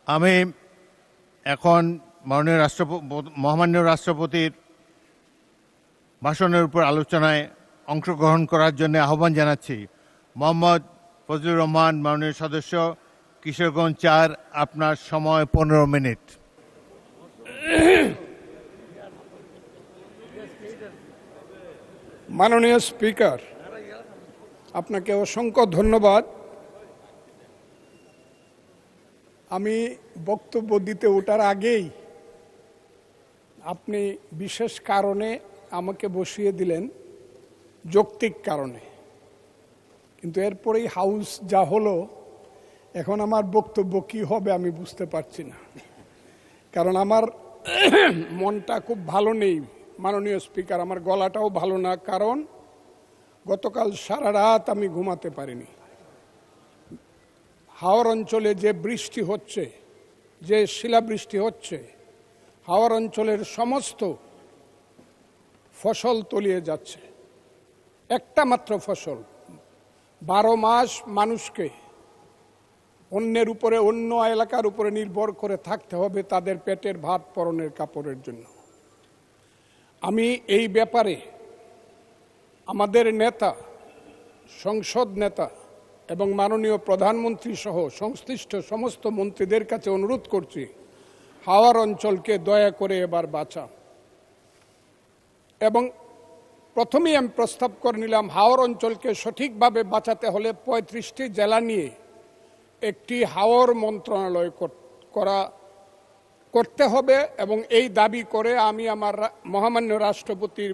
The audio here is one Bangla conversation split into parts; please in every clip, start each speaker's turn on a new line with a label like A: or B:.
A: আমি এখন মহামান্য রাষ্ট্রপতির ভাষণের উপর আলোচনায় অংশগ্রহণ করার জন্য আহ্বান জানাচ্ছি। মোহাম্মদ ফজলুর রহমান, মাননীয় সদস্য, কিশোরগঞ্জ ৪। আপনার সময় 15 মিনিট।
B: মাননীয় স্পিকার, আপনাকে অসংখ্য ধন্যবাদ। আমি বক্তব্য দিতে ওঠার আগেই আপনি বিশেষ কারণে আমাকে বসিয়ে দিলেন, যৌক্তিক কারণে। কিন্তু এরপরেই হাউস যা হলো, এখন আমার বক্তব্য কি হবে আমি বুঝতে পারছি না, কারণ আমার মনটা খুব ভালো নেই। মাননীয় স্পিকার, আমার গলাটাও ভালো না, কারণ গতকাল সারা রাত আমি ঘুমাতে পারিনি। হাওর অঞ্চলে যে বৃষ্টি হচ্ছে, যে শিলাবৃষ্টি হচ্ছে, হাওর অঞ্চলের সমস্ত ফসল তলিয়ে যাচ্ছে। একটা মাত্র ফসল, 12 মাস মানুষকে অন্যের উপরে, অন্য এলাকার উপরে নির্ভর করে থাকতে হবে তাদের পেটের ভাত পরনের কাপড়ের জন্য। আমি এই ব্যাপারে আমাদের নেতা, সংসদ নেতা এবং মাননীয় প্রধানমন্ত্রী সহ সংশ্লিষ্ট সমস্ত মন্ত্রীদের কাছে অনুরোধ করছি, হাওর অঞ্চলকে দয়া করে এবার বাঁচান। এবং প্রথমেই আমি প্রস্তাব করে নিলাম, হাওর অঞ্চলকে সঠিকভাবে বাঁচাতে হলে 35টি জেলা নিয়ে একটি হাওর মন্ত্রণালয় করতে হবে। এবং এই দাবি করে আমি আমার মহামান্য রাষ্ট্রপতির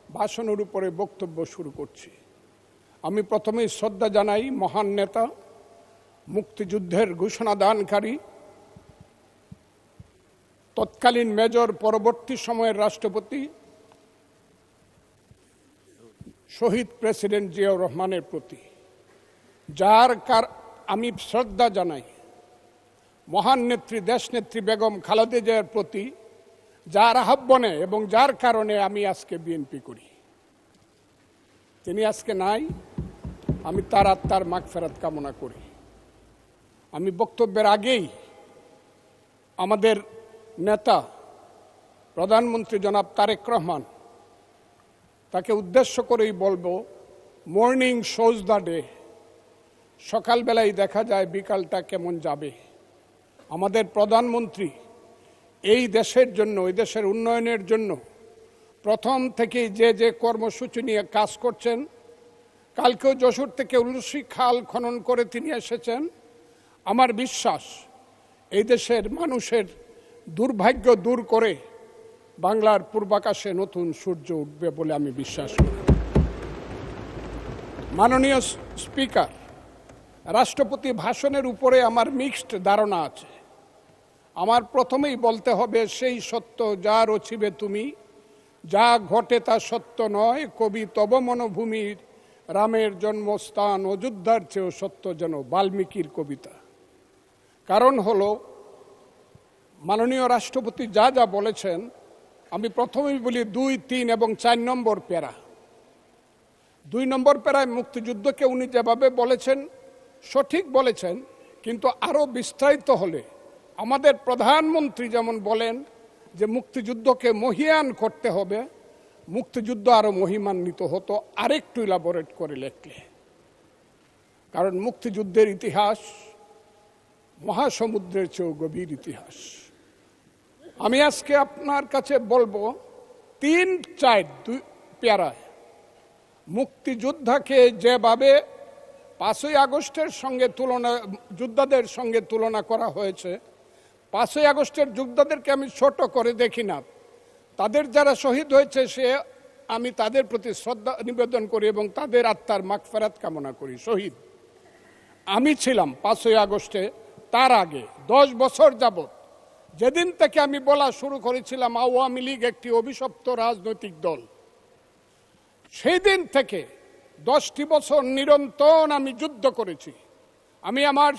B: ভাষণের উপরে বক্তব্য শুরু করছি। আমি প্রথমেই শ্রদ্ধা জানাই মহান নেতা, মুক্তিযুদ্ধের ঘোষণাদানকারী, তৎকালীন মেজর, পরবর্তী সময়ের রাষ্ট্রপতি শহীদ প্রেসিডেন্ট জিয়াউর রহমানের প্রতি, আমি শ্রদ্ধা জানাই মহান নেত্রী, দেশনেত্রী বেগম খালেদা জিয়ার প্রতি, যার আহ্বানে এবং যার কারণে আমি আজকে বিএনপি করি। তিনি আজকে নাই, আমি তার আত্মার মাগফিরাত কামনা করি। আমি বক্তব্যের আগেই আমাদের নেতা প্রধানমন্ত্রী জনাব তারেক রহমান, তাকে উদ্দেশ্য করেই বলবো, মর্নিং শোজ দ্য ডে। সকালবেলায় দেখা যায় বিকালটা কেমন যাবে। আমাদের প্রধানমন্ত্রী এই দেশের জন্য, এই দেশের উন্নয়নের জন্য প্রথম থেকেই যে যে কর্মসূচি নিয়ে কাজ করছেন, কালকেও যশোর থেকে উলসি খাল খনন করে তিনি এসেছেন। আমার বিশ্বাস এই দেশের মানুষের দুর্ভাগ্য দূর করে বাংলার পূর্বাকাশে নতুন সূর্য উঠবে বলে আমি বিশ্বাস করি। মাননীয় স্পিকার, রাষ্ট্রপতি ভাষণের উপরে আমার মিক্সড ধারণা আছে। আমার প্রথমেই বলতে হবে, সেই সত্য যা রচিবে তুমি, যা ঘটে তা সত্য নয়, কবি তব মনোভূমির রামের জন্মস্থান, অযোধ্যার চেয়েও সত্য যেন, বাল্মীকির কবিতা। কারণ হলো, মাননীয় রাষ্ট্রপতি যা যা বলেছেন, আমি প্রথমেই বলি 2, 3 এবং 4 নম্বর প্যারা। 2 নম্বর প্যারায় মুক্তিযুদ্ধকে উনি যেভাবে বলেছেন সঠিক বলেছেন, কিন্তু আরও বিস্তারিত হলে আমাদের প্রধানমন্ত্রী যেমন বলেন যে মুক্তিযুদ্ধকে মহিয়ান করতে হবে, মুক্তিযুদ্ধ আরও মহিমান্বিত হতো আরেকটু ইলাবোরেট করে লেখলে। কারণ মুক্তিযুদ্ধের ইতিহাস মহাসমুদ্রের চেয়েও গভীর ইতিহাস। আমি আজকে আপনার কাছে বলবো 3-4 প্যারায় মুক্তিযোদ্ধাকে যেভাবে 5ই আগস্টের সঙ্গে যোদ্ধাদের সঙ্গে তুলনা করা হয়েছে, 5ই আগস্টের যোদ্ধাদেরকে আমি ছোট করে দেখি না। তাদের যারা শহীদ হয়েছে আমি তাদের প্রতি শ্রদ্ধা নিবেদন করি এবং তাদের আত্মার মাগফিরাত কামনা করি। শহীদ আমি ছিলাম 5ই আগস্টে, তার আগে 10 বছর যাবত, যেদিন থেকে আমি বলা শুরু করেছিলাম আওয়ামী লীগ একটি অভিশপ্ত রাজনৈতিক দল, সেই দিন থেকে 10টি বছর নিরন্তর আমি যুদ্ধ করেছি। আমি আমার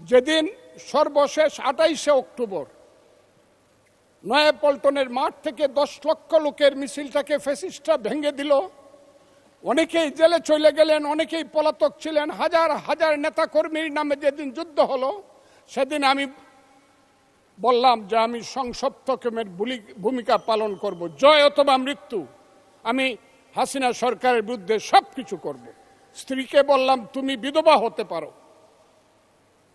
B: যেদিন সর্বশেষ 28শে অক্টোবর নয়াপল্টনের মাঠ থেকে 10 লক্ষ লোকের মিছিলটাকে ফ্যাসিস্টরা ভেঙে দিল, অনেকেই জেলে চলে গেলেন, অনেকেই পলাতক ছিলেন, হাজার হাজার নেতাকর্মীর নামে যেদিন যুদ্ধ হলো, সেদিন আমি বললাম যে আমি সংসপ্তকের ভূমিকা পালন করব, জয় অথবা মৃত্যু। আমি হাসিনা সরকারের বিরুদ্ধে সবকিছু করব। স্ত্রীকে বললাম তুমি বিধবা হতে পারো,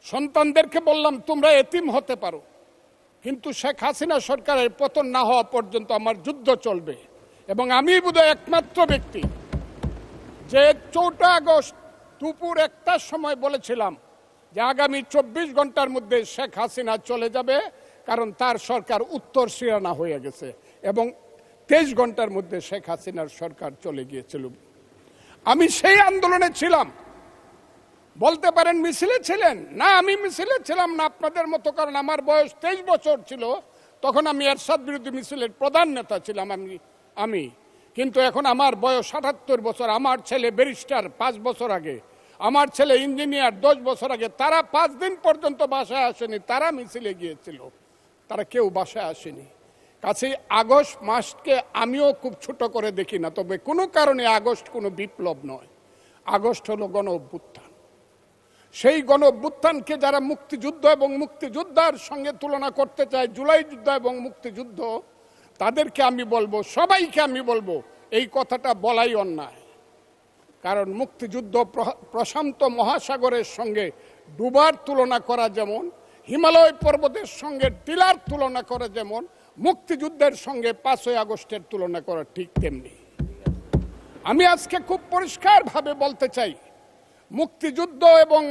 B: সন্তানদেরকে বললাম তোমরা এতিম হতে পারো, কিন্তু শেখ হাসিনা সরকারের পতন না হওয়া পর্যন্ত আমার যুদ্ধ চলবে। এবং আমি বোধহয় একমাত্র ব্যক্তি যে 4 আগস্ট দুপুর 1টার সময় বলেছিলাম যে আগামী 24 ঘন্টার মধ্যে শেখ হাসিনা চলে যাবে, কারণ তার সরকার উত্তর সিরানা হয়ে গেছে। এবং 23 ঘন্টার মধ্যে শেখ হাসিনার সরকার চলে গিয়েছিল। আমি সেই আন্দোলনে ছিলাম। বলতে পারেন মিছিলে ছিলেন না, আমি মিছিলে ছিলাম না আপনাদের মতো, কারণ আমার বয়স 23 বছর ছিল, তখন আমি এরশাদ বিরোধী মিছিলের প্রধান নেতা ছিলাম আমি। কিন্তু এখন আমার বয়স 78 বছর। আমার ছেলে ব্যারিস্টার 5 বছর আগে, আমার ছেলে ইঞ্জিনিয়ার 10 বছর আগে। তারা 5 দিন পর্যন্ত বাসায় আসেনি, তারা মিছিলে গিয়েছিল, তারা কেউ বাসায় আসেনি। কাছেই আগস্ট মাসকে আমিও খুব ছোট করে দেখি না, তবে কোনো কারণে আগস্ট কোনো বিপ্লব নয়, আগস্ট হলো গণ অভ্যুত্থান। সেই গণ অভ্যুত্থানকে যারা মুক্তিযুদ্ধ এবং মুক্তিযোদ্ধার সঙ্গে তুলনা করতে চায়, জুলাই যুদ্ধ এবং মুক্তিযুদ্ধ, তাদেরকে আমি বলবো, সবাইকে আমি বলবো, এই কথাটা বলাই অন্যায়। কারণ মুক্তিযুদ্ধ প্রশান্ত মহাসাগরের সঙ্গে ডুবার তুলনা করা যেমন, হিমালয় পর্বতের সঙ্গে টিলার তুলনা করা যেমন, মুক্তিযুদ্ধের সঙ্গে 5ই আগস্টের তুলনা করা ঠিক তেমনি। আমি আজকে খুব পরিষ্কারভাবে বলতে চাই, মুক্তিযুদ্ধ এবং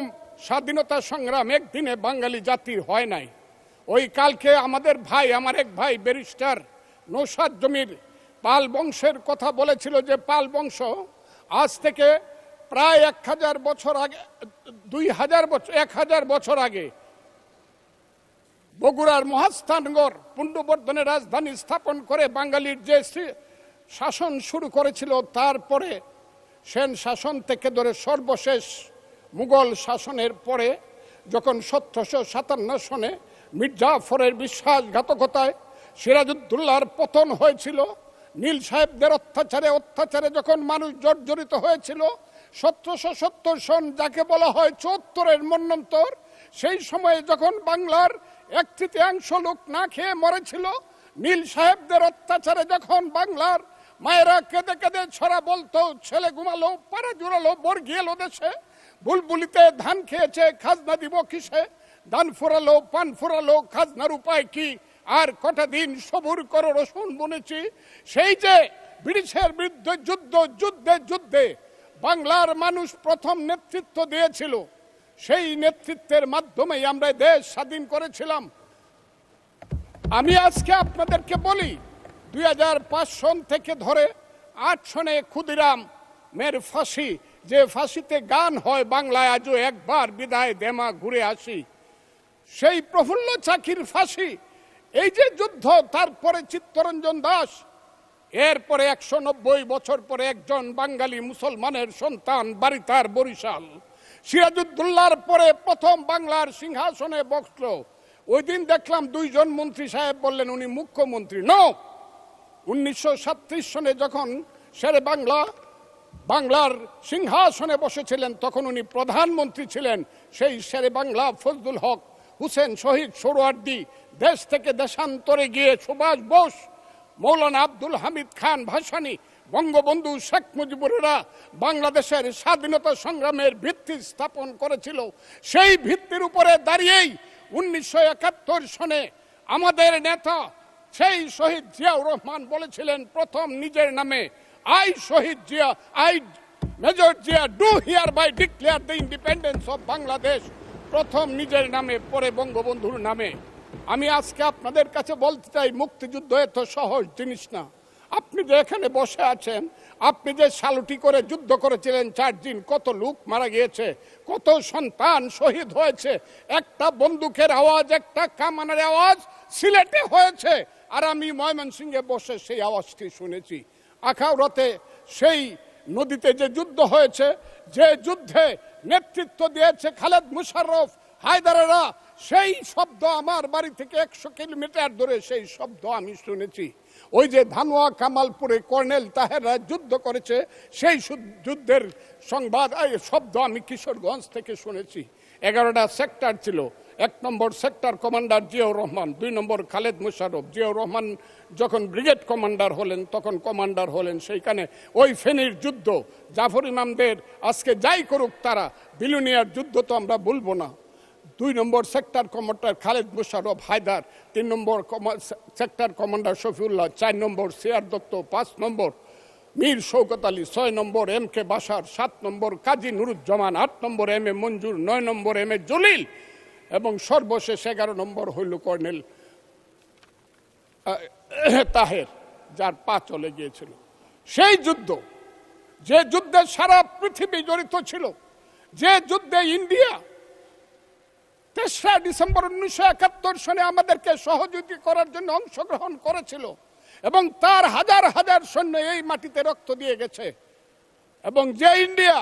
B: স্বাধীনতা সংগ্রাম একদিনে বাঙালি জাতির হয় নাই। ওই কালকে আমাদের ভাই, আমার এক ভাই ব্যারিস্টার নৌসাদ জমির পাল বংশের কথা বলেছিল যে পাল বংশ আজ থেকে প্রায় 1000 বছর আগে, 2000 বছর, 1000 বছর আগে বগুড়ার মহাস্থানগড় পুণ্ড্রবর্ধনের রাজধানী স্থাপন করে বাঙালির যে শাসন শুরু করেছিল, তারপরে সেন শাসন থেকে ধরে সর্বশেষ মুঘল শাসনের পরে যখন 1757 সনে মির্জাফরের বিশ্বাসঘাতকতায় সিরাজউদ্দৌলার পতন হয়েছিল, নীল সাহেবদের অত্যাচারে যখন মানুষ জর্জরিত হয়েছিল, 1770 সন যাকে বলা হয় 74-এর মন্বন্তর, সেই সময়ে যখন বাংলার 1/3 লোক না খেয়ে মরেছিল, নীল সাহেবদের অত্যাচারে যখন বাংলার মায়েরা কেঁদে কেঁদে ছড়া বলতো, ছেলে ঘুমালো, পাড়া জুড়ালো, বর্গি এলো দেশে, বুলবুলিতে ধান খেয়েছে, খাজনা দিব কিসে, ধান ফুরালো, পান ফুরালো, খাজনার উপায় কি, আর কটা দিন সবুর করো রসুন বুনেছি। সেই যে ব্রিটিশের বিরুদ্ধে যুদ্ধে বাংলার মানুষ প্রথম নেতৃত্ব দিয়েছিল, সেই নেতৃত্বের মাধ্যমেই আমরা দেশ স্বাধীন করেছিলাম। আমি আজকে আপনাদেরকে বলি, 2005 সন থেকে ধরে 8 সনে ক্ষুদিরামের ফাঁসি, যে ফাঁসিতে গান হয় বাংলায় আজও একবার বিদায় দেমা ঘুরে আসি, সেই প্রফুল্ল চাকির ফাঁসি, এই যে যুদ্ধ, তারপরে চিত্তরঞ্জন দাস, এরপরে 190 বছর পরে একজন বাঙালি মুসলমানের সন্তান, বাড়ি তার বরিশাল, সিরাজউদ্দৌলার পরে প্রথম বাংলার সিংহাসনে বসল। ওই দিন দেখলাম 2 জন মন্ত্রী সাহেব বললেন উনি মুখ্যমন্ত্রী। নো, 1937 সনে যখন শেরে বাংলার সিংহাসনে বসেছিলেন, তখন উনি প্রধানমন্ত্রী ছিলেন। সেই শেরে বাংলা ফজলুল হক, হুসেন শহীদ সোহরাওয়ার্দী, দেশ থেকে দেশান্তরে গিয়ে সুভাষ বোস, মৌলানা আব্দুল হামিদ খান ভাসানী, বঙ্গবন্ধু শেখ মুজিবুরেরা বাংলাদেশের স্বাধীনতা সংগ্রামের ভিত্তি স্থাপন করেছিল। সেই ভিত্তির উপরে দাঁড়িয়েই 1971 সনে আমাদের নেতা সেই শহীদ জিয়াউর রহমান বলেছিলেন প্রথম নিজের নামে, I Shahid Zia, I major Zia do hereby declare the independence of Bangladesh, প্রথম নিজের নামে, পরে বঙ্গবন্ধুর নামে। আমি আজকে আপনাদের কাছে বলতে চাই, মুক্তিযুদ্ধ এত সহজ জিনিস না। আপনি যে এখানে বসে আছেন, আপনি যে সালুটি করে যুদ্ধ করেছিলেন 4 দিন, কত লোক মারা গিয়েছে, কত সন্তান শহীদ হয়েছে, একটা বন্দুকের আওয়াজ, একটা কামানের আওয়াজ সিলেটে হয়েছে, আর আমি ময়মনসিংহে বসে সেই আওয়াজটি শুনেছি। আখাউড়াতে সেই নদীতে যে যুদ্ধ হয়েছে, যে যুদ্ধে নেতৃত্ব দিয়েছে খালেদ মুশাররফ, হায়দারেরা, সেই শব্দ আমার বাড়ি থেকে 100 কিলোমিটার দূরে, সেই শব্দ আমি শুনেছি। ওই যে ধানোয়া কামালপুরে কর্নেল তাহেররা যুদ্ধ করেছে, সেই যুদ্ধের সংবাদ শব্দ আমি কিশোরগঞ্জ থেকে শুনেছি। 11টা সেক্টর ছিল, 1 নম্বর সেক্টর কমান্ডার জিয়াউর রহমান, 2 নম্বর খালেদ মোশাররফ। জিয়াউর রহমান যখন ব্রিগেড কমান্ডার হলেন তখন কমান্ডার হলেন সেইখানে ওই ফেনীর যুদ্ধ, জাফর ইমামদের আজকে যাই করুক তারা, বিলুনিয়ার যুদ্ধ তো আমরা বলবো না। 2 নম্বর সেক্টর কমান্ডার খালেদ মোশাররফ হায়দার, 3 নম্বর সেক্টর কমান্ডার শফিউল্লাহ, 4 নম্বর সিআর দত্ত, 5 নম্বর মীর শৌকত আলী, 6 নম্বর MK বাশার, 7 নম্বর কাজী নুরুজ্জামান, 8 নম্বর MA মঞ্জুর, 9 নম্বর MA জলিল এবং সর্বশেষ 11 নম্বর হইল কর্নেল তাহের, যার পা চলে গিয়েছিল। সেই যুদ্ধ, যে যুদ্ধে সারা পৃথিবী জড়িত ছিল, যে যুদ্ধে ইন্ডিয়া 3রা ডিসেম্বর 1971 সনে আমাদেরকে সহযোগী করার জন্য অংশগ্রহণ করেছিল এবং তার হাজার হাজার সৈন্য এই মাটিতে রক্ত দিয়ে গেছে, এবং যে ইন্ডিয়া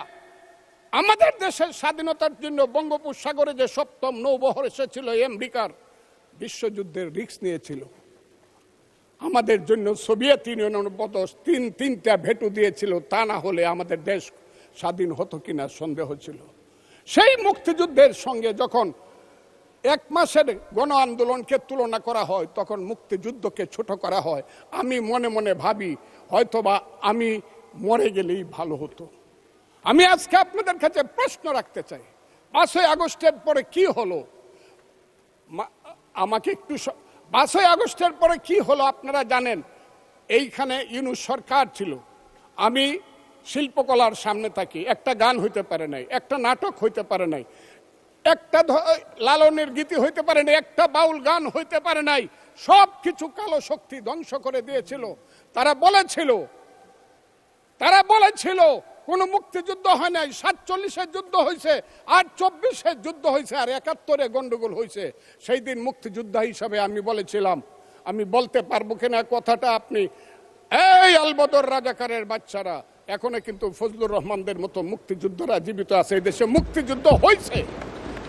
B: আমাদের দেশের স্বাধীনতার জন্য বঙ্গোপসাগরে যে 7ম নৌবহর এসেছিল আমেরিকার, বিশ্বযুদ্ধের রিস্ক নিয়েছিল আমাদের জন্য, সোভিয়েত ইউনিয়নের বদল তিনটা ভেটু দিয়েছিল, তা না হলে আমাদের দেশ স্বাধীন হতো কিনা সন্দেহ ছিল। সেই মুক্তিযুদ্ধের সঙ্গে যখন 1 মাসের গণ আন্দোলনকে তুলনা করা হয় তখন মুক্তিযুদ্ধকে ছোট করা হয়। আমি মনে মনে ভাবি হয়তোবা আমি মরে গেলেই ভালো হতো। আমি আজকে আপনাদের কাছে প্রশ্ন রাখতে চাই, 5ই আগস্টের পরে কি হলো? আমাকে একটু 5ই আগস্টের পরে কি হলো আপনারা জানেন। এইখানে ইউনূস সরকার ছিল, আমি শিল্পকলার সামনে থাকি, একটা গান হইতে পারে নাই, একটা নাটক হইতে পারে নাই, একটা লালনের গীতি হইতে পারে নাই, একটা বাউল গান হইতে পারে নাই। সব কিছু কালো শক্তি ধ্বংস করে দিয়েছিল। তারা বলেছিল কোন মুক্তিযুদ্ধ হয় নাই, 47-এর যুদ্ধ হয়েছে, আর 24-এর যুদ্ধ হয়েছে, আর 71-এ গন্ডগোল হয়েছে। সেই দিন মুক্তিযোদ্ধা হিসাবে আমি বলেছিলাম, আমি বলতে পারবো কিনা কথাটা আপনি, এই আলবদর রাজাকারের বাচ্চারা, এখনো কিন্তু ফজলুর রহমানদের মতো মুক্তিযোদ্ধারা জীবিত আছে। এই দেশে মুক্তিযুদ্ধ হয়েছে,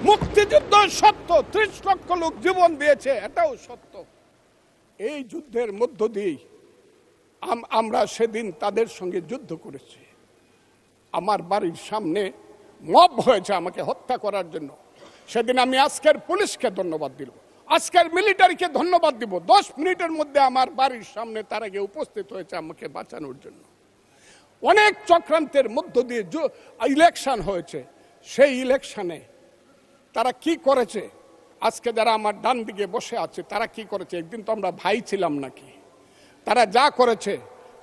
B: মুক্তিযুদ্ধ সত্য, 30 লক্ষ লোক জীবন দিয়েছে, এটাও সত্য। এই যুদ্ধের মধ্য দিয়ে আমরা সেদিন তাদের সঙ্গে যুদ্ধ করেছি। আমার বাড়ির সামনে মব হয়েছে আমাকে হত্যা করার জন্য। সেদিন আমি আজকের পুলিশকে ধন্যবাদ দিব, আজকের মিলিটারিকে ধন্যবাদ দিব। 10 মিনিটের মধ্যে আমার বাড়ির সামনে তারা গিয়ে উপস্থিত হয়েছে আমাকে বাঁচানোর জন্য। অনেক চক্রান্তের মধ্য দিয়ে ইলেকশন হয়েছে। সেই ইলেকশনে তারা কি করেছে, আজকে যারা আমার ডান দিকে বসে আছে তারা কি করেছে, একদিন তো আমরা ভাই ছিলাম নাকি? তারা যা করেছে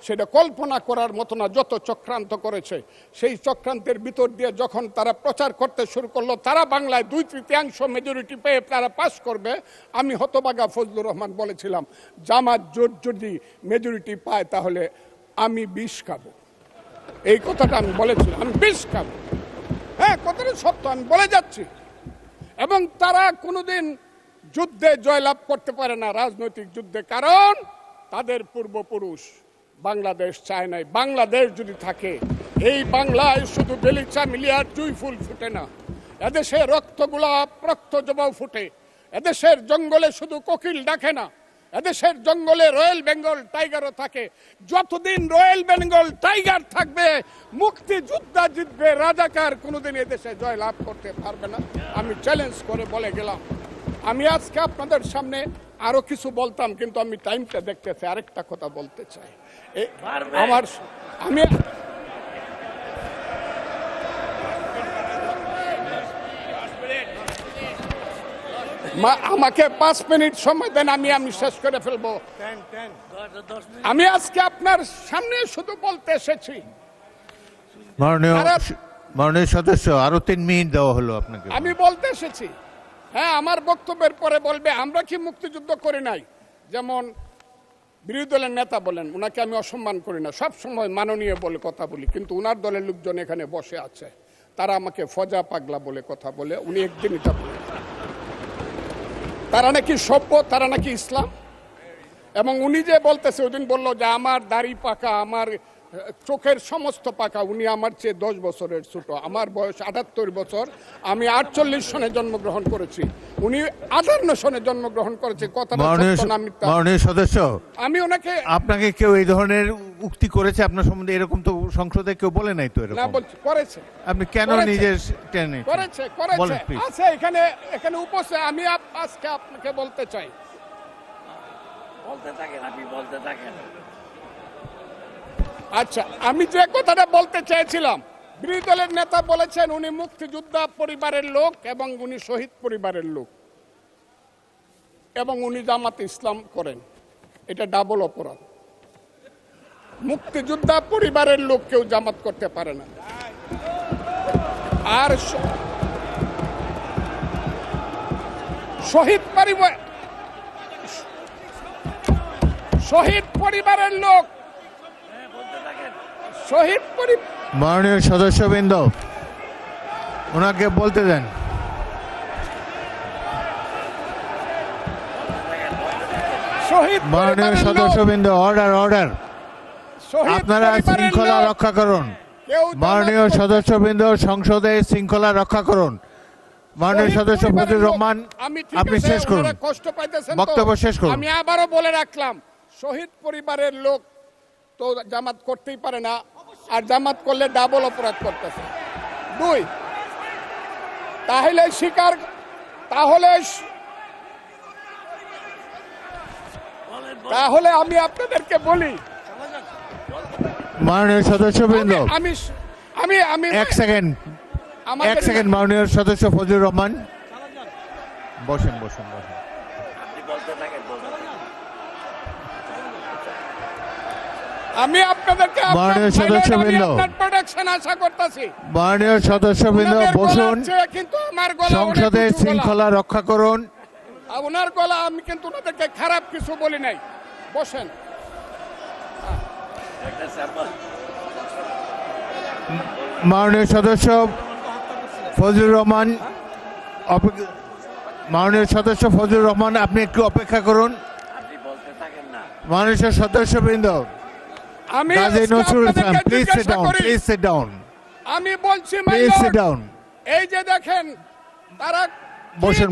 B: সেটা কল্পনা করার মতো না। যত চক্রান্ত করেছে, সেই চক্রান্তের ভিতর দিয়ে যখন তারা প্রচার করতে শুরু করলো তারা বাংলায় 2/3 মেজরিটি পেয়ে তারা পাস করবে, আমি হতবাগা ফজলুর রহমান বলেছিলাম জামাত জোট যদি মেজরিটি পায় তাহলে আমি বিষ খাবো। এই কথাটা আমি বলেছিলাম, আমি বিষ খাবো। হ্যাঁ, কথাটা সত্য, আমি বলে যাচ্ছি। এবং তারা কোনোদিন যুদ্ধে জয়লাভ করতে পারে না, রাজনৈতিক যুদ্ধে, কারণ তাদের পূর্বপুরুষ বাংলাদেশ চায় নাই। বাংলাদেশ যদি থাকে, এই বাংলায় শুধু বেলিচা মিলিয়ার জুই ফুল ফুটে না, এদেশে রক্তগোলাপ, রক্ত জবাও ফুটে। এদেশের জঙ্গলে শুধু কোকিল ডাকে না, এদেশের জঙ্গলে রয়্যাল বেঙ্গল টাইগারও থাকে। যতদিন রয়্যাল বেঙ্গল টাইগার থাকবে, মুক্তিযোদ্ধা জিতবে, রাজাকার কোনোদিন এদেশে জয় লাভ করতে পারবে না। আমি চ্যালেঞ্জ করে বলে গেলাম। আমি আজকে আপনাদের সামনে আরো কিছু বলতাম, কিন্তু আমি টাইমটা দেখতেছি, আরেকটা কথা বলতে চাই। আমাকে 5 মিনিট সময় দেন, আমি শেষ করে ফেলবো। আমি আজকে আপনার সামনে শুধু বলতে এসেছি,
A: মাননীয় সদস্য, আরো 3 মিনিট দেওয়া হলো আপনাকে।
B: আমি বলতে এসেছি, হ্যাঁ, আমার বক্তব্যের পরে বলবে আমরা কি মুক্তিযুদ্ধ করি নাই। যেমন বিরোধী দলের নেতা বলেন, উনাকে আমি অসম্মান করি না, সব সময় মাননীয় বলে কথা বলি, কিন্তু উনার দলের লোকজন এখানে বসে আছে, তারা আমাকে ফজা পাগলা বলে কথা বলে। উনি একদিন এটা বলে তারা নাকি সভ্য, তারা নাকি ইসলাম। এবং উনি যে বলতেছে, ওই দিন বললো যে আমার দাড়ি পাকা, আমার চোখের সমস্ত পাকা। উনি আমার চেয়ে 10 বছরের ছোট। আমার বয়স 78 বছর। আমি 48 সনে জন্মগ্রহণ করেছি, উনি 58 সনে জন্মগ্রহণ করেছে। কথাটা সত্য না মিথ্যা?
A: মাননীয় সদস্য,
B: আমি ওনাকে
A: আপনাকে কেউ এই ধরনের উক্তি করেছে আপনার সম্বন্ধে? এরকম তো সংসদে কেউ বলে নাই তো
B: না
A: এরকম।
B: বলছি করেছে,
A: আপনি কেন
B: করেছে।
A: নিজের টেনে
B: করেছে
A: বলেন প্লিজ।
B: আছে এখানে উপস্থিত। আমি আজকে আপনাকে বলতে চাই,
C: বলতে থাকেন, আপনি বলতে থাকেন।
B: আচ্ছা, আমি যে কথাটা বলতে চেয়েছিলাম, বিরোধী দলের নেতা বলেছেন উনি মুক্তিযোদ্ধা পরিবারের লোক এবং উনি শহীদ পরিবারের লোক এবং উনি জামাতে ইসলাম করেন। এটা ডাবল অপরাধ। মুক্তিযোদ্ধা পরিবারের লোক কেউ জামাত করতে পারে না। আর শহীদ পরিবারের লোক, শহীদ
A: মাননীয় সদস্যবৃন্দ, ওনাকে বলতে দেন। মাননীয় সদস্যবৃন্দ, অর্ডার। আপনারা শৃঙ্খলা রক্ষা করুন। মাননীয় সদস্যবৃন্দ, সংসদে শৃঙ্খলা রক্ষা করুন। মাননীয় সদস্য ফজলুর রহমান, আপনি শেষ করুন,
B: কষ্ট পাইতেছেন,
A: বক্তব্য শেষ করুন।
B: আমি আবারও বলে রাখলাম, শহীদ পরিবারের লোক তো জামাত করতেই পারে না, আর জামাত করলে ডাবল অপরাধ করতেছে। 2, তাহলে আমি আপনাদেরকে বলি,
A: মাননীয় সদস্যবৃন্দ,
B: আমি
A: এক সেকেন্ড। মাননীয় সদস্য ফজলুর রহমান, বসেন।
C: আপনি বলতে থাকেন, বলতে থাকেন।
B: আমি আপনাদেরকে
A: মাননীয় সদস্যবৃন্দ,
B: প্রোটেকশন আশা করতেছি।
A: মাননীয় সদস্যবৃন্দ, বসুন।
B: কিন্তু আমার গলা
A: সংসদে শৃঙ্খলা রক্ষা করুন।
B: ওনার গলা, আমি কিন্তু ওনাদেরকে খারাপ কিছু বলি নাই। বসেন।
A: মাননীয় সদস্য ফজলুর রহমান, আপনি একটু অপেক্ষা করুন।
C: আপনি বলতে থাকেন না।
A: মাননীয় সদস্যবৃন্দ,
B: আমি
A: Kazi Nazrul Islam, please sit down.
B: আমি বলছি,
A: প্লিজ সিট ডাউন।
B: এই যে দেখেন, তারা
A: বসেন।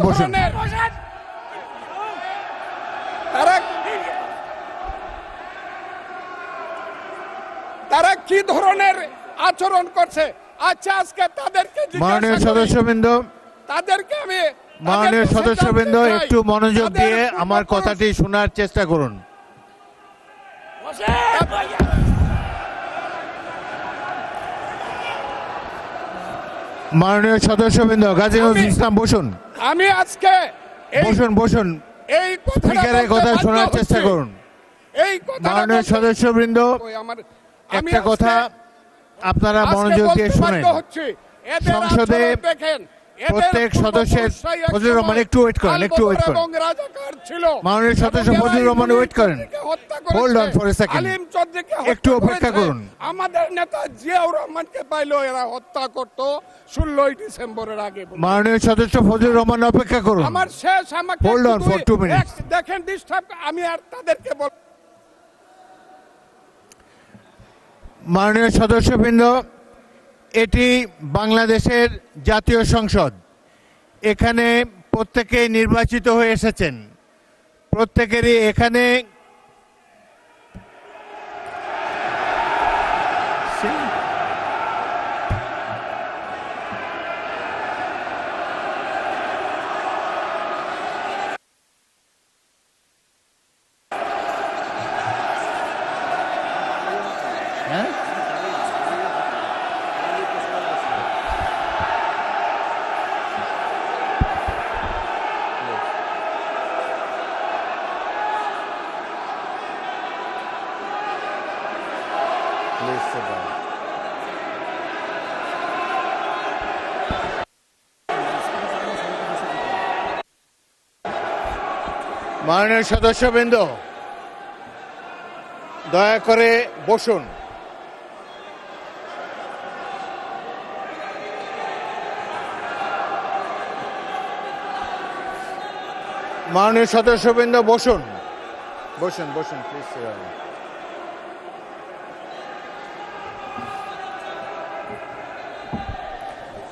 B: তারা কি ধরনের আচরণ করছে। আচ্ছা, আজকে তাদেরকে
A: মাননীয় সদস্যবৃন্দ,
B: আমি
A: একটু মনোযোগ দিয়ে আমার কথাটি শোনার চেষ্টা করুন। মাননীয় সদস্যবৃন্দ, কাজী নজরুল ইসলাম, বসুন।
B: আমি আজকে
A: বসুন।
B: এই
A: স্পিকারের কথা শোনার চেষ্টা করুন। মাননীয় সদস্যবৃন্দ, একটা কথা আপনারা মনোযোগ দিয়ে শুনেন। সংসদে প্রত্যেক সদস্যের, ফজলুর রহমান একটু ওয়েট করেন। মাননীয় সদস্য ফজলুর রহমান ওয়েট করেন। Hold on for a second, একটু অপেক্ষা করুন।
B: আমাদের নেতা জিয়াউর রহমানকে পাইলো এরা হত্যা করত 16 ডিসেম্বরের আগে।
A: মাননীয় সদস্য ফজলুর রহমান অপেক্ষা করুন।
B: আমার শেষ, আমাকে
A: হোল্ড অন ফর 2 মিনিটস।
B: দেখেন, ডিস্টার্ব আমি আর তাদেরকে বল।
A: মাননীয় সদস্যবৃন্দ, এটি বাংলাদেশের জাতীয় সংসদ। এখানে প্রত্যেকেই নির্বাচিত হয়ে এসেছেন। প্রত্যেকেরই এখানে মাননীয় সদস্যবৃন্দ, দয়া করে বসুন। মাননীয় সদস্যবৃন্দ, বসুন প্লিজ।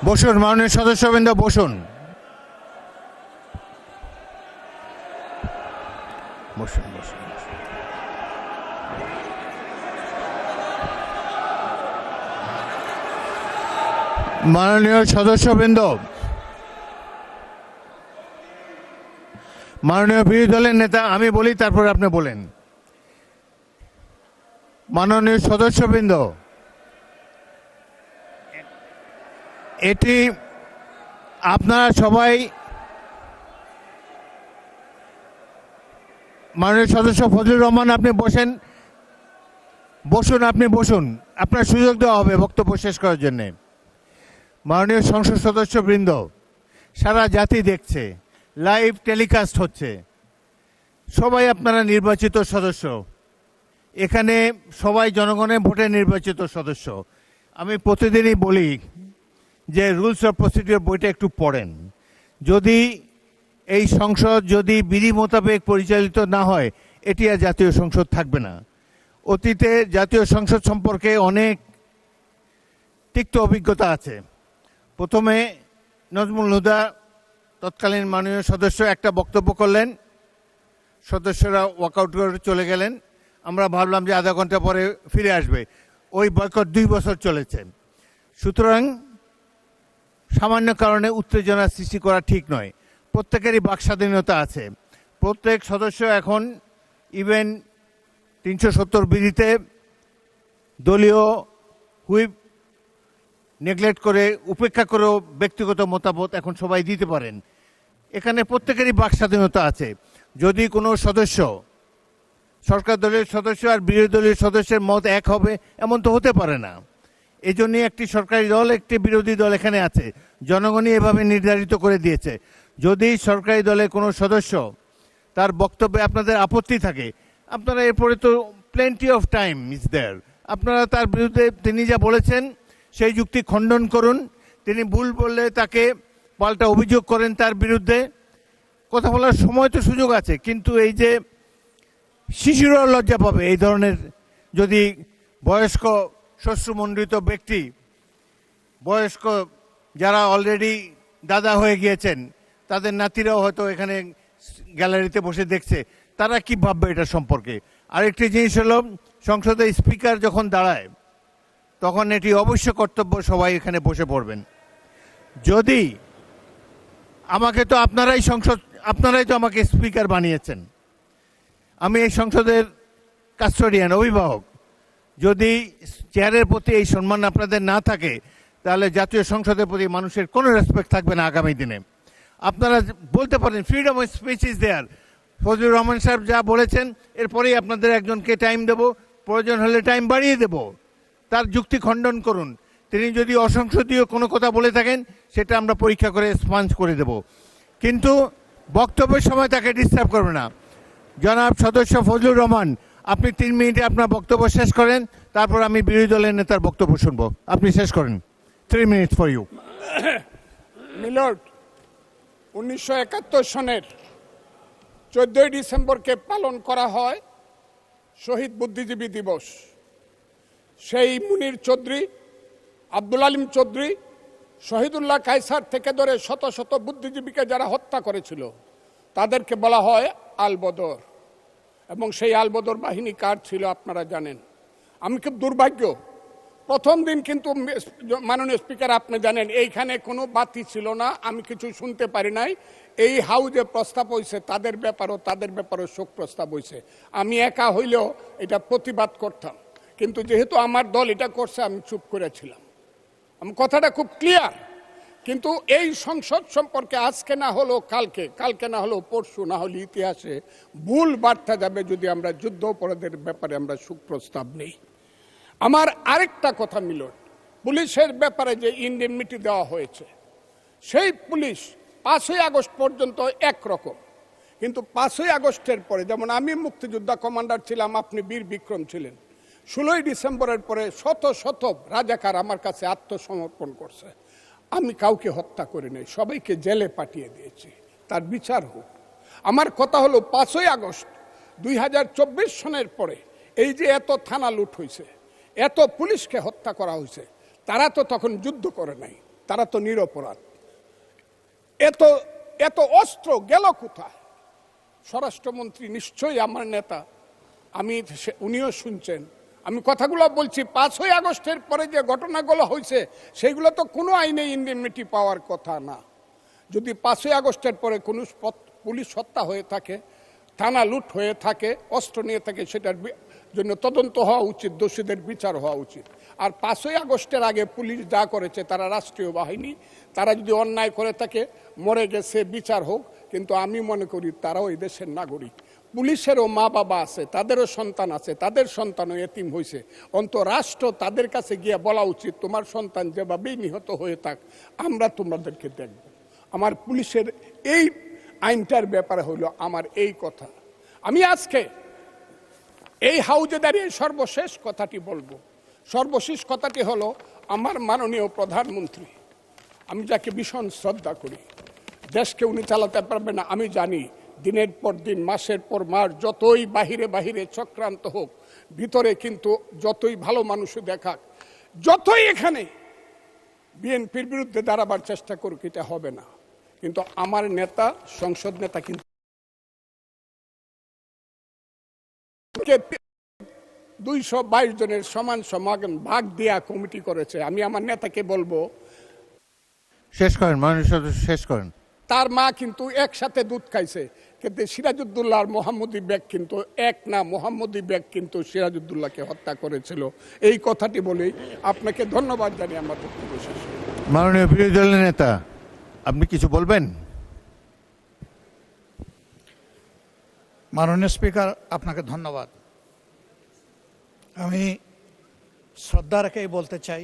A: বসুন মাননীয় সদস্যবৃন্দ, বসুন বসুন বসুন। মাননীয় সদস্যবৃন্দ, মাননীয় বিরোধী দলের নেতা, আমি বলি তারপর আপনি বলেন। মাননীয় সদস্যবৃন্দ, এটি আপনারা সবাই, মাননীয় সদস্য ফজলুর রহমান আপনি বসেন, বসুন, আপনি বসুন, আপনার সুযোগ দেওয়া হবে বক্তব্য শেষ করার জন্যে। মাননীয় সংসদ সদস্যবৃন্দ, সারা জাতি দেখছে, লাইভ টেলিকাস্ট হচ্ছে, সবাই আপনারা নির্বাচিত সদস্য, এখানে সবাই জনগণের ভোটে নির্বাচিত সদস্য। আমি প্রতিদিনই বলি যে রুলস অফ প্রসিডিওর বইটা একটু পড়েন। যদি এই সংসদ যদি বিধি মোতাবেক পরিচালিত না হয়, এটি আর জাতীয় সংসদ থাকবে না। অতীতে জাতীয় সংসদ সম্পর্কে অনেক তিক্ত অভিজ্ঞতা আছে। প্রথমে নজমুল হুদা তৎকালীন মাননীয় সদস্য একটা বক্তব্য করলেন, সদস্যরা ওয়াকআউট করে চলে গেলেন, আমরা ভাবলাম যে আধা ঘন্টা পরে ফিরে আসবে। ওই বয়কট 2 বছর চলেছে। সুতরাং সামান্য কারণে উত্তেজনা সৃষ্টি করা ঠিক নয়। প্রত্যেকেরই বাক স্বাধীনতা আছে। প্রত্যেক সদস্য এখন ইভেন 370 বিধিতে দলীয় হুইপ নেগলেক্ট করে, উপেক্ষা করেও ব্যক্তিগত মতামত এখন সবাই দিতে পারেন। এখানে প্রত্যেকেরই বাক স্বাধীনতা আছে। যদি কোনো সদস্য, সরকার দলের সদস্য আর বিরোধী দলের সদস্যের মত এক হবে, এমন তো হতে পারে না। এই জন্যই একটি সরকারি দল, একটি বিরোধী দল এখানে আছে, জনগণই এভাবে নির্ধারিত করে দিয়েছে। যদি সরকারি দলের কোনো সদস্য তার বক্তব্যে আপনাদের আপত্তি থাকে, আপনারা এরপরে তো plenty of time is there, আপনারা তার বিরুদ্ধে তিনি যা বলেছেন সেই যুক্তি খণ্ডন করুন। তিনি ভুল বললে তাকে পাল্টা অভিযোগ করেন তার বিরুদ্ধে। কথা বলার সময় তো সুযোগ আছে, কিন্তু এই যে শিশুরাও লজ্জা পাবে এই ধরনের, যদি বয়স্ক শ্বশ্রুমণ্ডিত ব্যক্তি, বয়স্ক যারা অলরেডি দাদা হয়ে গিয়েছেন, তাদের নাতিরাও হয়তো এখানে গ্যালারিতে বসে দেখছে, তারা কি ভাববে এটা সম্পর্কে। আরেকটি জিনিস হলো, সংসদের স্পিকার যখন দাঁড়ায় তখন এটি অবশ্য কর্তব্য সবাই এখানে বসে পড়বেন। যদি আমাকে তো আপনারাই তো আমাকে স্পিকার বানিয়েছেন, আমি এই সংসদের কাস্টোডিয়ান, অভিভাবক। যদি চেয়ারের প্রতি এই সম্মান আপনাদের না থাকে, তাহলে জাতীয় সংসদের প্রতি মানুষের কোনো রেসপেক্ট থাকবে না আগামী দিনে। আপনারা বলতে পারেন freedom of speech is there, Fazlur Rahman সাহেব যা বলেছেন এরপরেই আপনাদের একজনকে টাইম দেব, প্রয়োজন হলে টাইম বাড়িয়ে দেব, তার যুক্তি খণ্ডন করুন। তিনি যদি অসংসদীয় কোনো কথা বলে থাকেন, সেটা আমরা পরীক্ষা করে স্পঞ্জ করে দেব, কিন্তু বক্তব্যের সময় তাকে ডিস্টার্ব করবে না। জনাব সদস্য ফজলুর রহমান, আপনি 3 মিনিটে আপনার বক্তব্য শেষ করেন, তারপর আমি বিরোধী দলের নেতার বক্তব্য শুনবো। আপনি শেষ করেন। 3 মিনিটস ফর ইউ।
B: মিলর্ড, 1971 সনের 14ই ডিসেম্বরকে পালন করা হয় শহীদ বুদ্ধিজীবী দিবস। সেই মুনির চৌধুরী, আব্দুল আলিম চৌধুরী, শহীদুল্লাহ কায়সার থেকে ধরে শত শত বুদ্ধিজীবীকে যারা হত্যা করেছিল, তাদেরকে বলা হয় আলবদর। এবং সেই আলবদর বাহিনী কার ছিল আপনারা জানেন। আমি খুব দুর্ভাগ্য, প্রথম দিন কিন্তু মাননীয় স্পিকার আপনি জানেন এইখানে কোনো বাতি ছিল না, আমি কিছু শুনতে পারি নাই। এই হাউজে প্রস্তাব হয়েছে তাদের ব্যাপারও শোক প্রস্তাব হয়েছে। আমি একা হইলেও এটা প্রতিবাদ করতাম, কিন্তু যেহেতু আমার দল এটা করছে আমি চুপ করেছিলাম। আমার কথাটা খুব ক্লিয়ার। কিন্তু এই সংসদ সম্পর্কে আজকে না হলেও কালকে না হলেও পরশু, না হলে ইতিহাসে ভুল বার্তা যাবে যদি আমরা যুদ্ধ অপরাধের ব্যাপারে আমরা শোক প্রস্তাব নেই। আমার আরেকটা কথা মিলন, পুলিশের ব্যাপারে যে ইনডেমনিটি দেওয়া হয়েছে, সেই পুলিশ 5ই আগস্ট পর্যন্ত একরকম, কিন্তু 5ই আগস্টের পরে, যেমন আমি মুক্তিযোদ্ধা কমান্ডার ছিলাম, আপনি বীর বিক্রম ছিলেন, 16ই ডিসেম্বরের পরে শত শত রাজাকার আমার কাছে আত্মসমর্পণ করছে। আমি কাউকে হত্যা করি নাই, সবাইকে জেলে পাঠিয়ে দিয়েছি, তার বিচার হোক। আমার কথা হলো 5ই আগস্ট 2024 সনের পরে এই যে এত থানা লুট হয়েছে, এত পুলিশকে হত্যা করা হয়েছে, তারা তো তখন যুদ্ধ করে নাই, তারা তো নিরপরাধ। এত এত অস্ত্র গেল কোথায়? স্বরাষ্ট্রমন্ত্রী নিশ্চয়ই আমার নেতা, উনিও শুনছেন আমি কথাগুলো বলছি। 5ই আগস্টের পরে যে ঘটনাগুলো হয়েছে সেগুলো তো কোনো আইনে ইন্ডেমনিটি পাওয়ার কথা না। যদি 5ই আগস্টের পরে কোনো পুলিশ হত্যা হয়ে থাকে, থানা লুট হয়ে থাকে, অস্ত্র নিয়ে থাকে, সেটার জন্য তদন্ত হওয়া উচিত, দোষীদের বিচার হওয়া উচিত। আর 5ই আগস্টের আগে পুলিশ যা করেছে, তারা রাষ্ট্রীয় বাহিনী, তারা যদি অন্যায় করে থাকে, মরে গেছে, বিচার হোক। কিন্তু আমি মনে করি তারাও এই দেশের নাগরিক। পুলিশেরও মা বাবা আছে, তাদেরও সন্তান আছে, তাদের সন্তানও এতিম হয়েছে। রাষ্ট্র তাদের কাছে গিয়ে বলা উচিত, তোমার সন্তান যেভাবেই নিহত হয়ে থাক, আমরা তোমাদেরকে দেখব। আমার পুলিশের এই আইনটার ব্যাপারে হলো আমার এই কথা। আমি আজকে এই হাউজে দাঁড়িয়ে সর্বশেষ কথাটি বলবো। সর্বশেষ কথাটি হলো, আমার মাননীয় প্রধানমন্ত্রী, আমি যাকে ভীষণ শ্রদ্ধা করি, দেশকে উনি চালাতে পারবে না আমি জানি। দিনের পর দিন, মাসের পর মাস, যতই বাহিরে বাহিরে চক্রান্ত হোক, ভিতরে কিন্তু যতই ভালো মানুষ দেখাক, যতই এখানে বিএনপির বিরুদ্ধে দাঁড়াবার চেষ্টা করুক, এটা হবে না। কিন্তু আমার নেতা, সংসদ নেতা কিন্তু 222 জনের সমান সমান ভাগ দেয়া কমিটি করেছে। আমি আমার নেতাকে বলবো,
A: শেষ করেন মাননীয় সদস্য, শেষ করেন।
B: তার মা কিন্তু একসাথে দুধ খাইছে, কিন্তু সিরাজউদ্দৌলা আর মোহাম্মদী বেগ কিন্তু এক না। মোহাম্মদী বেগ কিন্তু সিরাজউদ্দৌলাকে হত্যা করেছিল। এই কথাটি বলেই আপনাকে ধন্যবাদ জানিয়ে আমার বক্তব্য শেষ।
A: মাননীয় বিরোধী দলের নেতা, আপনি কিছু বলবেন?
D: মাননীয় স্পিকার, আপনাকে ধন্যবাদ। আমি শ্রদ্ধা রেখেই বলতে চাই,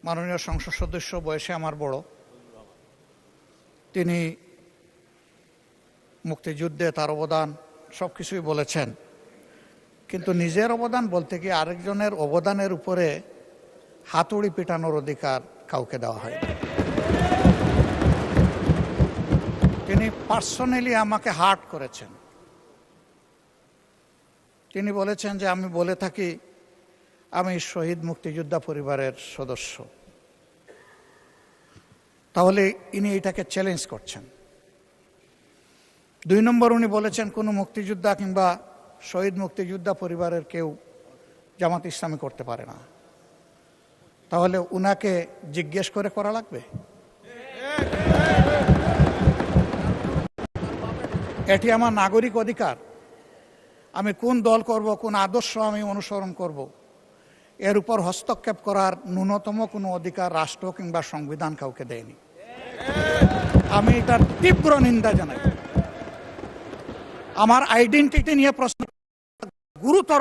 D: মাননীয় সংসদ সদস্য বয়সে আমার বড়, তিনি মুক্তিযুদ্ধে তার অবদান সব কিছুই বলেছেন, কিন্তু নিজের অবদান বলতে গিয়ে আরেকজনের অবদানের উপরে হাতুড়ি পিটানোর অধিকার কাউকে দেওয়া হয়নি। তিনি পার্সোনালি আমাকে হার্ট করেছেন। তিনি বলেছেন যে আমি বলে থাকি আমি শহীদ মুক্তিযোদ্ধা পরিবারের সদস্য, তাহলে ইনি এটাকে চ্যালেঞ্জ করছেন। 2 নম্বর, উনি বলেছেন কোনো মুক্তিযোদ্ধা কিংবা শহীদ মুক্তিযোদ্ধা পরিবারের কেউ জামাত ইসলামী করতে পারে না। তাহলে উনাকে জিজ্ঞেস করে করা লাগবে? এটি আমার নাগরিক অধিকার। আমি কোন দল করব, কোন আদর্শ আমি অনুসরণ করব, এর উপর হস্তক্ষেপ করার ন্যূনতম কোনো অধিকার রাষ্ট্র কিংবা সংবিধান কাউকে দেয়নি। আমি এটার তীব্র নিন্দা জানাই। আমার আইডেন্টিটি নিয়ে প্রশ্ন গুরুতর।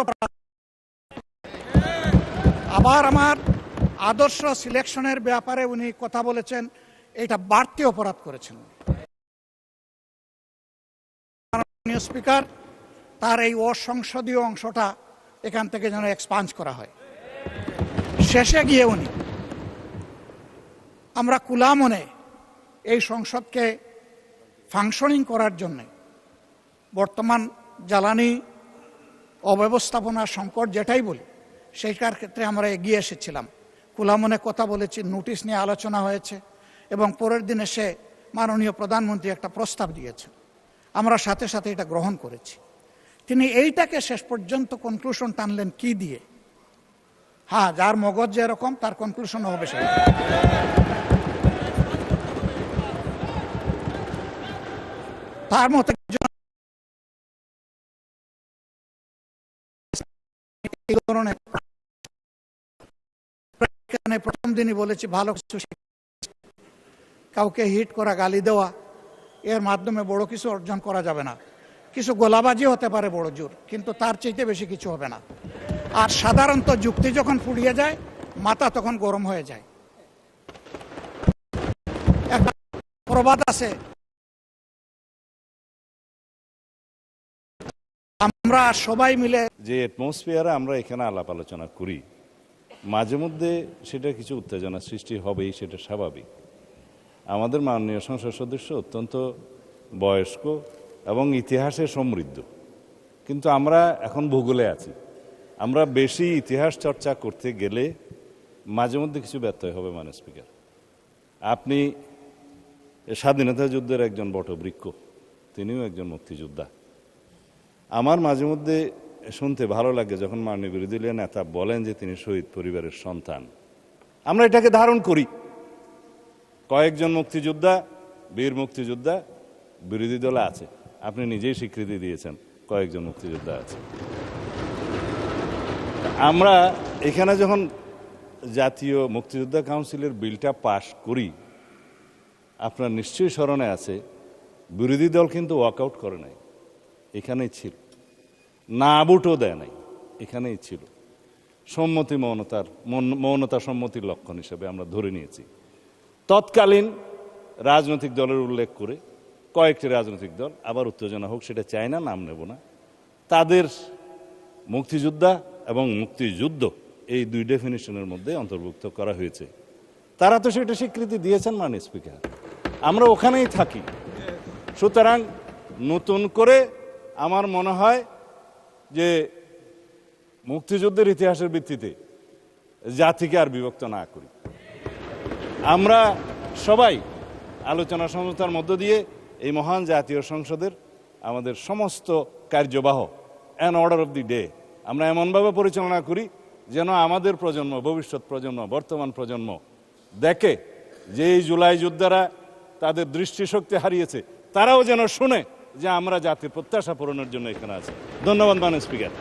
D: আবার আমার আদর্শ সিলেকশনের ব্যাপারে উনি কথা বলেছেন, এটা বাড়তি অপরাধ করেছেন। মাননীয় স্পিকার, তার এই অসংসদীয় অংশটা এখান থেকে যেন এক্সপান্স করা হয়। শেষে গিয়ে উনি, আমরা কুলা মনে এই সংসদকে ফাংশনিং করার জন্যে বর্তমান জ্বালানি অব্যবস্থাপনা সংকট যেটাই বলি, সেইটার ক্ষেত্রে আমরা এগিয়ে এসেছিলাম। কুলা মনে কথা বলেছি, নোটিশ নিয়ে আলোচনা হয়েছে, এবং পরের দিন এসে মাননীয় প্রধানমন্ত্রী একটা প্রস্তাব দিয়েছেন, আমরা সাথে সাথে এটা গ্রহণ করেছি। তিনি এইটাকে শেষ পর্যন্ত কনক্লুশন টানলেন কি দিয়ে? হ্যাঁ, যার মগজ যেরকম তার কনক্লুশন হবে সেই। তার মতে প্রথম দিনই বলেছি ভালো কিছু, কাউকে হিট করা, গালি দেওয়া, এর মাধ্যমে বড় কিছু অর্জন করা যাবে না। কিছু গোলাবাজি হতে পারে বড় জোর, কিন্তু তার চাইতে বেশি কিছু হবে না। আর সাধারণত যুক্তি যখন ফুরিয়ে যায়, মাথা তখন গরম হয়ে যায়। একটা প্রবাদ আছে, আমরা সবাই মিলে
E: যে অ্যাটমসফিয়ারে আমরা এখানে আলাপ আলোচনা করি, মাঝে মধ্যে সেটা কিছু উত্তেজনা সৃষ্টি হবেই, সেটা স্বাভাবিক। আমাদের মাননীয় সংসদ সদস্য অত্যন্ত বয়স্ক এবং ইতিহাসে সমৃদ্ধ, কিন্তু আমরা এখন ভূগোলে আছি। আমরা বেশি ইতিহাস চর্চা করতে গেলে মাঝে মধ্যে কিছু ব্যত্যয় হবে মাননীয় স্পিকার। আপনি স্বাধীনতা যুদ্ধের একজন বটবৃক্ষ, তিনিও একজন মুক্তিযোদ্ধা। আমার মাঝে মধ্যে শুনতে ভালো লাগে যখন মাননীয় বিরোধী দলীয় নেতা বলেন যে তিনি শহীদ পরিবারের সন্তান। আমরা এটাকে ধারণ করি। কয়েকজন মুক্তিযোদ্ধা, বীর মুক্তিযোদ্ধা বিরোধী দলে আছে। আপনি নিজেই স্বীকৃতি দিয়েছেন কয়েকজন মুক্তিযোদ্ধা আছে। আমরা এখানে যখন জাতীয় মুক্তিযোদ্ধা কাউন্সিলের বিলটা পাশ করি, আপনার নিশ্চয়ই স্মরণে আছে বিরোধী দল কিন্তু ওয়াকআউট করে নাই, এখানেই ছিল। না ভোটও দেয় নাই, এখানেই ছিল। সম্মতি মৌনতা সম্মতির লক্ষণ হিসেবে আমরা ধরে নিয়েছি। তৎকালীন রাজনৈতিক দলের উল্লেখ করে কয়েকটি রাজনৈতিক দল, আবার উত্তেজনা হোক সেটা চায় না, নাম নেব না, তাদের মুক্তিযোদ্ধা এবং মুক্তিযুদ্ধ এই দুই ডেফিনিশনের মধ্যে অন্তর্ভুক্ত করা হয়েছে। তারা তো সেটা স্বীকৃতি দিয়েছেন মাননীয় স্পিকার, আমরা ওখানেই থাকি। সুতরাং নতুন করে আমার মনে হয় যে মুক্তিযুদ্ধের ইতিহাসের ভিত্তিতে জাতিকে আর বিভক্ত না করি। আমরা সবাই আলোচনা সমঝোতার মধ্য দিয়ে এই মহান জাতীয় সংসদের আমাদের সমস্ত কার্যবাহ an order of the day আমরা এমনভাবে পরিচালনা করি যেন আমাদের প্রজন্ম, ভবিষ্যৎ প্রজন্ম, বর্তমান প্রজন্ম দেখে যে এই জুলাই যোদ্ধারা তাদের দৃষ্টিশক্তি হারিয়েছে, তারাও যেন শুনে যে আমরা জাতির প্রত্যাশা পূরণের জন্য এখানে আছি। ধন্যবাদ মাননীয় স্পিকার।